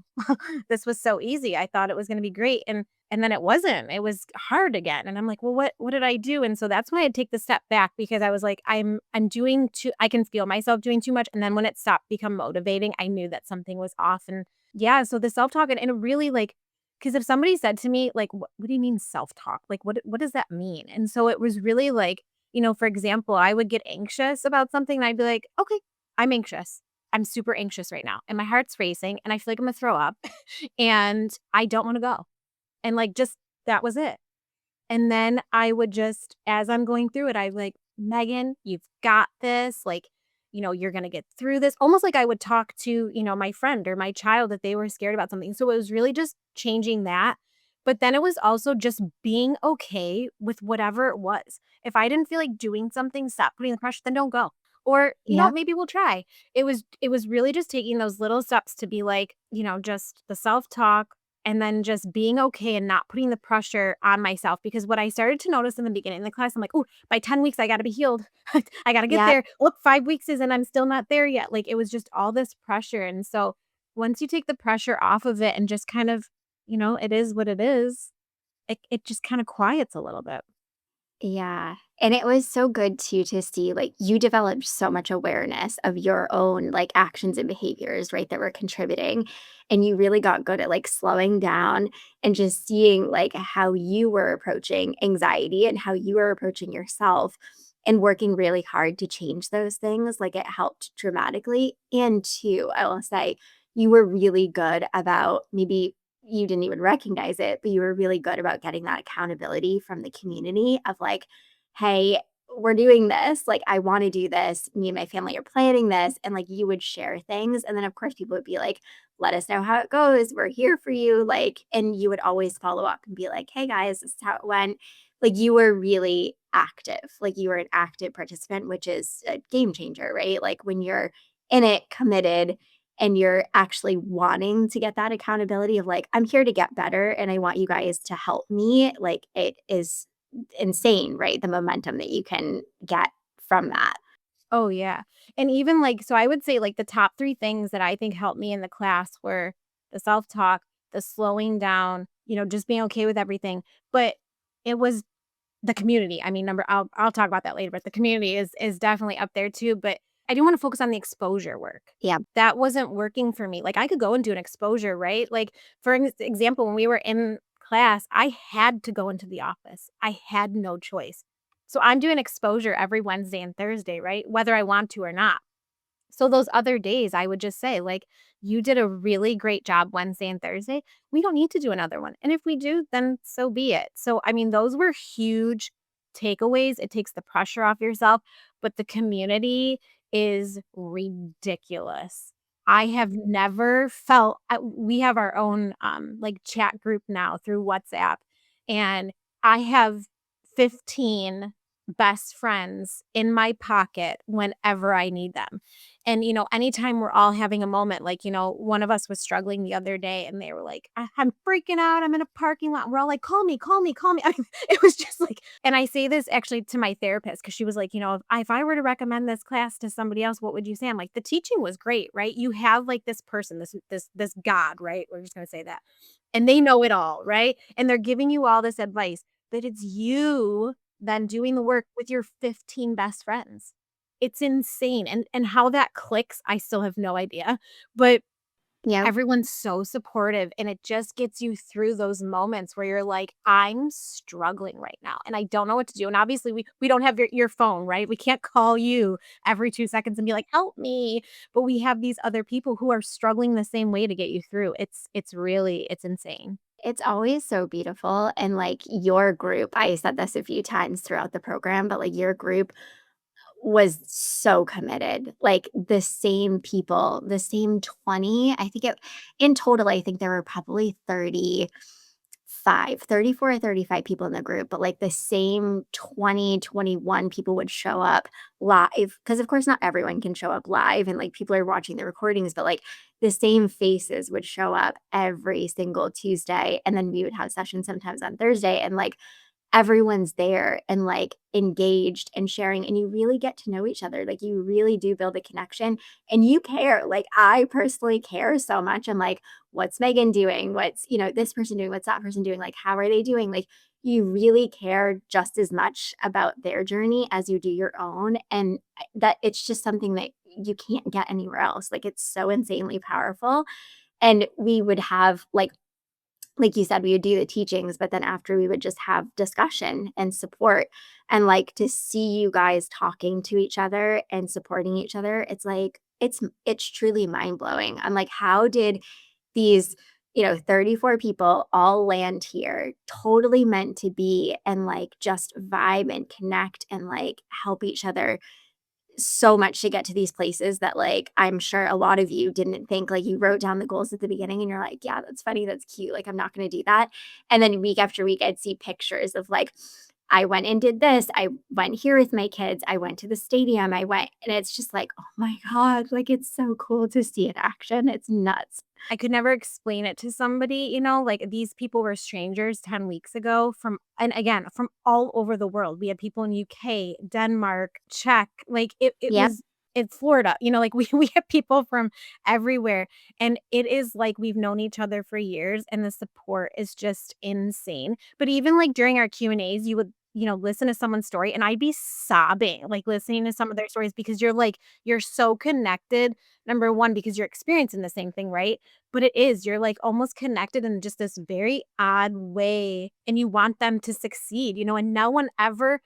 this was so easy. I thought it was gonna be great." And then it wasn't. It was hard again. And I'm like, "Well, what did I do?" And so that's why I take the step back because I was like, I'm doing too I can feel myself doing too much. And then when it stopped become motivating, I knew that something was off. And yeah, so the self-talk and it really, like, because if somebody said to me, like, what do you mean self-talk? Like, what does that mean?" And so it was really like, for example, I would get anxious about something, and I'd be like, "Okay, I'm anxious. I'm super anxious right now, and my heart's racing, and I feel like I'm gonna throw up, and I don't wanna go." And, like, just that was it. And then I would just as I'm going through it, I'm like, "Megan, you've got this, like, you're gonna get through this." Almost like I would talk to, my friend or my child that they were scared about something. So it was really just changing that. But then it was also just being okay with whatever it was. If I didn't feel like doing something, stop putting the pressure, then don't go. Or, Yep. maybe we'll try. It was really just taking those little steps to be like, just the self-talk, and then just being okay and not putting the pressure on myself because what I started to notice in the beginning of the class, I'm like, "Oh, by 10 weeks, I gotta be healed. I gotta get Yep. there. Look, 5 weeks is and I'm still not there yet." Like, it was just all this pressure, and so once you take the pressure off of it and just kind of, it is what it is, it just kinda quiets a little bit. Yeah. And it was so good too to see like you developed so much awareness of your own like actions and behaviors, right, that were contributing. And you really got good at like slowing down and just seeing like how you were approaching anxiety and how you were approaching yourself and working really hard to change those things. Like it helped dramatically. And two, I will say, you were really good about maybe you didn't even recognize it, but you were really good about getting that accountability from the community of like, "Hey, we're doing this. Like, I want to do this. Me and my family are planning this." And like, you would share things. And then, of course, people would be like, "Let us know how it goes. We're here for you." Like, and you would always follow up and be like, "Hey, guys, this is how it went." Like, you were really active. Like, you were an active participant, which is a game changer, right? Like, when you're in it, committed, and you're actually wanting to get that accountability of like, I'm here to get better and I want you guys to help me, like it is insane, right? The momentum that you can get from that. Oh, yeah. And even, like so I would say, like, the top 3 things that I think helped me in the class were the self-talk, the slowing down, just being okay with everything, but it was the community. I mean, I'll talk about that later, but the community is definitely up there too, but I do wanna focus on the exposure work. Yeah. That wasn't working for me. Like, I could go and do an exposure, right? Like, for example, when we were in class, I had to go into the office. I had no choice. So I'm doing exposure every Wednesday and Thursday, right? Whether I want to or not. So those other days, I would just say, like, "You did a really great job Wednesday and Thursday. We don't need to do another one, and if we do, then so be it." So, I mean, those were huge takeaways. It takes the pressure off yourself, but the community is ridiculous. I have never felt we have our own, like, chat group now through WhatsApp, and I have 15 best friends in my pocket whenever I need them. And, anytime we're all having a moment, like, one of us was struggling the other day and they were like, I'm freaking out. I'm in a parking lot. We're all like, call me, call me, call me. I mean, it was just like, and I say this actually to my therapist because she was like, if I were to recommend this class to somebody else, what would you say? I'm like, the teaching was great, right? You have like this person, this God, right? We're just going to say that. And they know it all, right? And they're giving you all this advice, but it's you then doing the work with your 15 best friends. It's insane, and how that clicks, I still have no idea, but Yeah. everyone's so supportive, and it just gets you through those moments where you're like, "I'm struggling right now, and I don't know what to do," and obviously, we don't have your phone, right? We can't call you every 2 seconds and be like, "Help me," but we have these other people who are struggling the same way to get you through. It's insane. It's always so beautiful. And like your group, I said this a few times throughout the program, but like your group was so committed. Like the same people, the same 20, I think it in total, I think there were probably 34 or 35 people in the group, but like the same 20, 21 people would show up live. Cause of course, not everyone can show up live and like people are watching the recordings, but like the same faces would show up every single Tuesday. And then we would have sessions sometimes on Thursday. And like everyone's there and like engaged and sharing and you really get to know each other, like you really do build a connection and you care. Like I personally care so much. I'm like, what's Megan doing, what's this person doing, what's that person doing, like how are they doing, like you really care just as much about their journey as you do your own. And that it's just something that you can't get anywhere else. Like it's so insanely powerful. And we would have like you said, we would do the teachings, but then after we would just have discussion and support. And like to see you guys talking to each other and supporting each other, it's like it's truly mind blowing. I'm like, how did these 34 people all land here, totally meant to be, and like just vibe and connect and like help each other so much to get to these places that like I'm sure a lot of you didn't think, like you wrote down the goals at the beginning and you're like, yeah, that's funny, that's cute, like I'm not going to do that. And then week after week I'd see pictures of like I went and did this, I went here with my kids, I went to the stadium, I went, and it's just like, oh my god, like it's so cool to see in action. It's nuts. I could never explain it to somebody, like, these people were strangers 10 weeks ago from all over the world. We had people in UK, Denmark, Czech, like, it Yep. was it's Florida, like, we have people from everywhere, and it is like we've known each other for years, and the support is just insane. But even, like, during our Q&As, you would, listen to someone's story, and I'd be sobbing, like, listening to some of their stories because you're so connected, number 1, because you're experiencing the same thing, right? But it is, you're, like, almost connected in just this very odd way, and you want them to succeed, and no one ever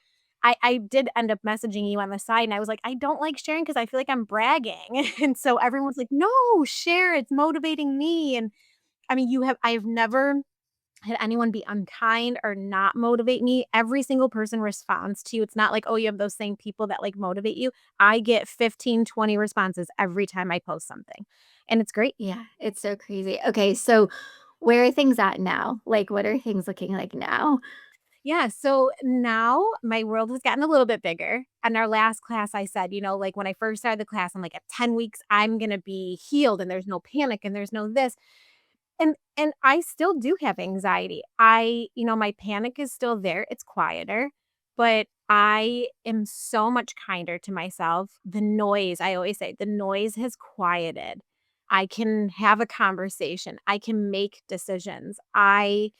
I did end up messaging you on the side, and I was like, "I don't like sharing because I feel like I'm bragging." And so everyone's like, "No, share, it's motivating me." And, I mean, I've never had anyone be unkind or not motivate me. Every single person responds to you. It's not like, "Oh, you have those same people that, like, motivate you." I get 15, 20 responses every time I post something, and it's great. Yeah, it's so crazy. Okay, so where are things at now? Like what are things looking like now? Yeah, so now my world has gotten a little bit bigger. And our last class, I said, like when I first started the class, I'm like, at 10 weeks, I'm gonna be healed and there's no panic and there's no this. And I still do have anxiety. My panic is still there. It's quieter, but I am so much kinder to myself. The noise, I always say, the noise has quieted. I can have a conversation. I can make decisions. I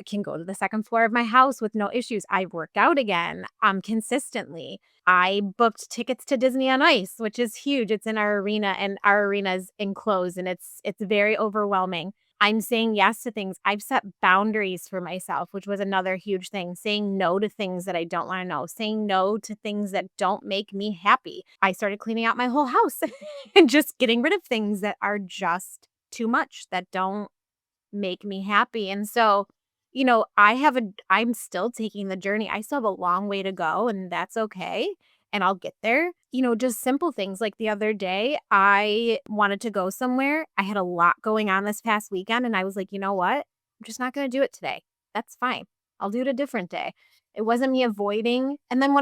can go to the second floor of my house with no issues. I've worked out again, consistently. I booked tickets to Disney on Ice, which is huge. It's in our arena and our arena is enclosed and it's very overwhelming. I'm saying yes to things. I've set boundaries for myself, which was another huge thing. Saying no to things that I don't want to know, saying no to things that don't make me happy. I started cleaning out my whole house and just getting rid of things that are just too much, that don't make me happy. And so, I'm still taking the journey. I still have a long way to go, and that's okay. And I'll get there. Just simple things like the other day, I wanted to go somewhere. I had a lot going on this past weekend, and I was like, you know what? I'm just not going to do it today. That's fine. I'll do it a different day. It wasn't me avoiding. And then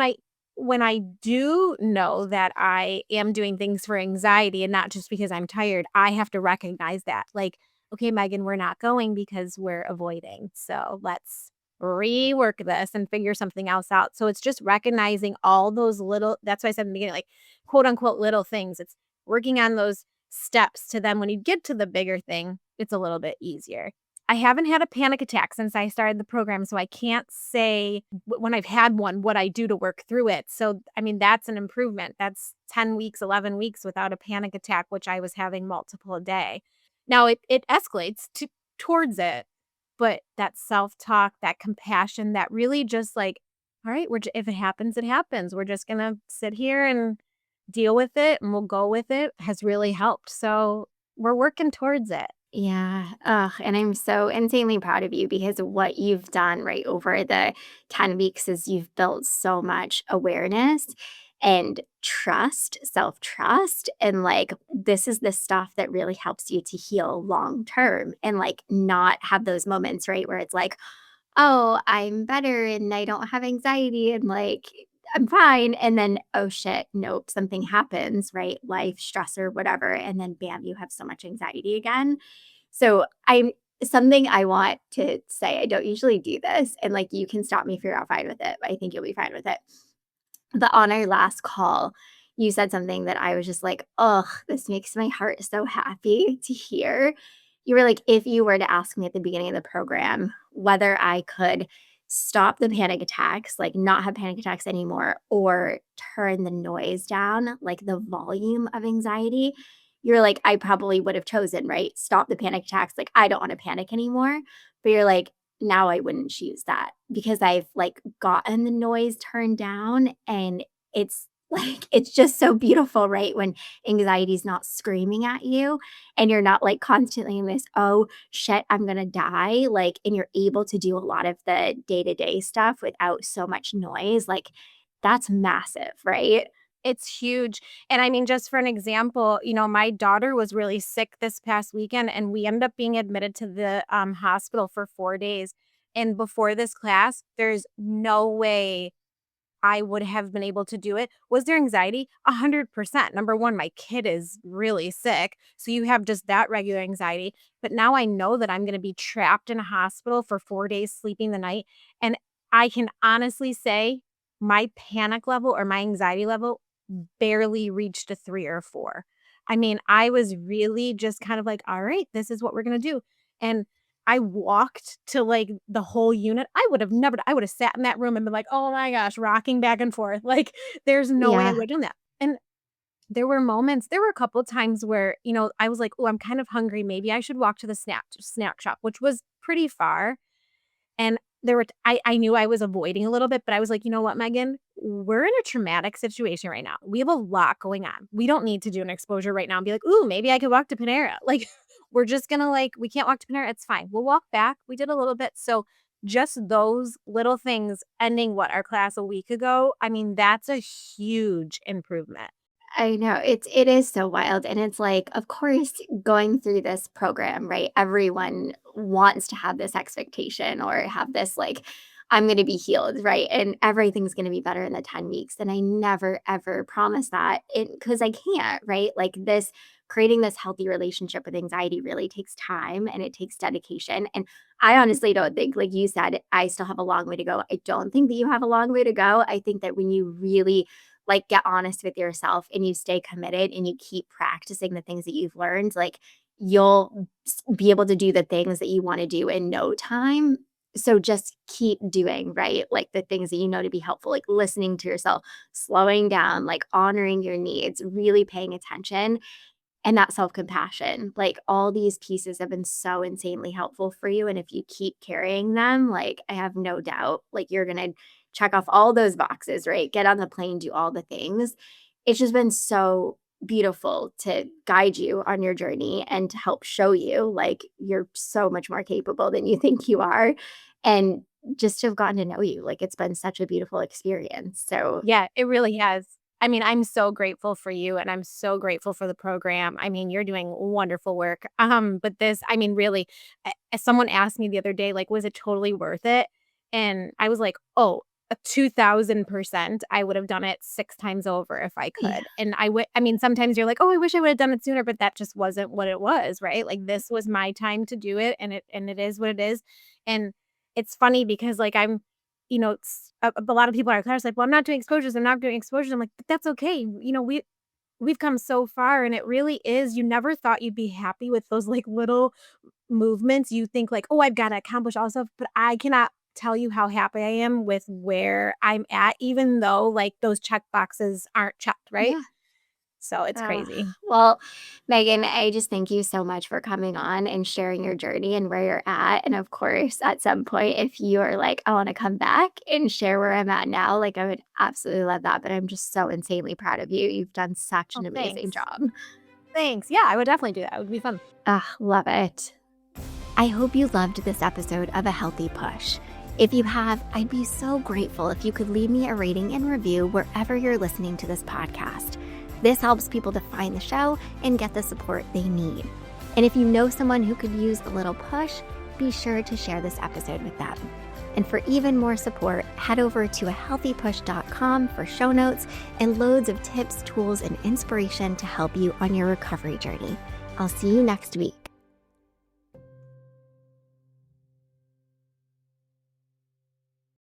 when I do know that I am doing things for anxiety and not just because I'm tired, I have to recognize that. Like, okay, Megan, we're not going because we're avoiding. So let's rework this and figure something else out. So it's just recognizing all those little, that's why I said in the beginning, like quote unquote little things. It's working on those steps to then when you get to the bigger thing, it's a little bit easier. I haven't had a panic attack since I started the program, so I can't say when I've had one what I do to work through it. So, I mean, that's an improvement. That's 10 weeks, 11 weeks without a panic attack, which I was having multiple a day. Now it escalates towards it, but that self-talk, that compassion, that really just like, "All right, if it happens, it happens. We're just gonna sit here and deal with it, and we'll go with it," has really helped. So, we're working towards it. Yeah. Ugh, and I'm so insanely proud of you because what you've done right over the 10 weeks is you've built so much awareness and trust, self trust. And like, this is the stuff that really helps you to heal long term and like not have those moments, right? Where it's like, oh, I'm better and I don't have anxiety and like, I'm fine. And then, oh shit, nope, something happens, right? Life, stress, or whatever. And then, bam, you have so much anxiety again. So I'm something I want to say, I don't usually do this, and, like, you can stop me if you're not fine with it, but I think you'll be fine with it. But on our last call, you said something that I was just like, "Ugh, this makes my heart so happy to hear." You were like, "If you were to ask me at the beginning of the program whether I could stop the panic attacks, like, not have panic attacks anymore, or turn the noise down, like, the volume of anxiety," you're like, "I probably would have chosen, right? Stop the panic attacks, like, I don't wanna panic anymore." But you're like, now I wouldn't choose that because I've, like, gotten the noise turned down, and it's, like it's just so beautiful, right, when anxiety's not screaming at you, and you're not, like, constantly in this, "Oh, shit, I'm gonna die," like, and you're able to do a lot of the day-to-day stuff without so much noise, like, that's massive, right? It's huge. And I mean, just for an example, my daughter was really sick this past weekend, and we ended up being admitted to the hospital for 4 days. And before this class, there's no way I would have been able to do it. Was there anxiety? 100%. Number one, my kid is really sick. So you have just that regular anxiety. But now I know that I'm going to be trapped in a hospital for 4 days, sleeping the night. And I can honestly say my panic level or my anxiety level barely reached a 3 or 4. I mean, I was really just kind of like, "All right, this is what we're gonna do." And I walked to, like, the whole unit. I would have sat in that room and been like, "Oh my gosh," rocking back and forth. Like, there's no way I Yeah. would have done that. And there were a couple times where, I was like, "Oh, I'm kind of hungry. Maybe I should walk to the snack shop," which was pretty far. And there were I knew I was avoiding a little bit, but I was like, "You know what, Megan? We're in a traumatic situation right now. We have a lot going on. We don't need to do an exposure right now and be like, ooh, maybe I could walk to Panera.' Like, we're just gonna like, we can't walk to Panera. It's fine. We'll walk back. We did a little bit. So just those little things ending our class a week ago, I mean, that's a huge improvement. I know, it is so wild, and it's like, of course, going through this program, right, everyone wants to have this expectation or have this, like, I'm going to be healed, right? And everything's going to be better in the 10 weeks. And I never, ever promise that because I can't, right? Like this, creating this healthy relationship with anxiety really takes time and it takes dedication. And I honestly don't think, like you said, I still have a long way to go. I don't think that you have a long way to go. I think that when you really like get honest with yourself and you stay committed and you keep practicing the things that you've learned, like you'll be able to do the things that you want to do in no time. So just keep doing, right? Like the things that you know to be helpful, like listening to yourself, slowing down, like honoring your needs, really paying attention and that self-compassion. Like all these pieces have been so insanely helpful for you. And if you keep carrying them, like I have no doubt, like you're gonna check off all those boxes, right? Get on the plane, do all the things. It's just been so beautiful to guide you on your journey and to help show you like you're so much more capable than you think you are. And just to have gotten to know you, like it's been such a beautiful experience. So Yeah, it really has. I mean, I'm so grateful for you and I'm so grateful for the program. I mean, you're doing wonderful work. But this, I mean, really, someone asked me the other day, like, was it totally worth it? And I was like, oh, a 2000%. I would have done it 6 times over if I yeah. could. And I mean, sometimes you're like, oh, I wish I would have done it sooner, but that just wasn't what it was, right? Like this was my time to do it and it is what it is. And it's funny because like it's a lot of people in our class like, "Well, I'm not doing exposures, I'm not doing exposures." I'm like, "But that's okay." We've come so far and it really is you never thought you'd be happy with those, like, little movements. You think like, "Oh, I've gotta accomplish all stuff," but I cannot tell you how happy I am with where I'm at, even though, like, those check boxes aren't checked, right? Yeah. So, it's Oh, crazy. well, Megan, I just thank you so much for coming on and sharing your journey and where you're at. And of course, at some point, if you are like, I want to come back and share where I'm at now, like I would absolutely love that. But I'm just so insanely proud of you. You've done such Oh, an amazing thanks. job. Thanks. Yeah, I would definitely do that. It would be fun. Ah, love it. I hope you loved this episode of A Healthy Push. If you have, I'd be so grateful if you could leave me a rating and review wherever you're listening to this podcast. This helps people to find the show and get the support they need. And if you know someone who could use a little push, be sure to share this episode with them. And for even more support, head over to ahealthypush.com for show notes and loads of tips, tools, and inspiration to help you on your recovery journey. I'll see you next week.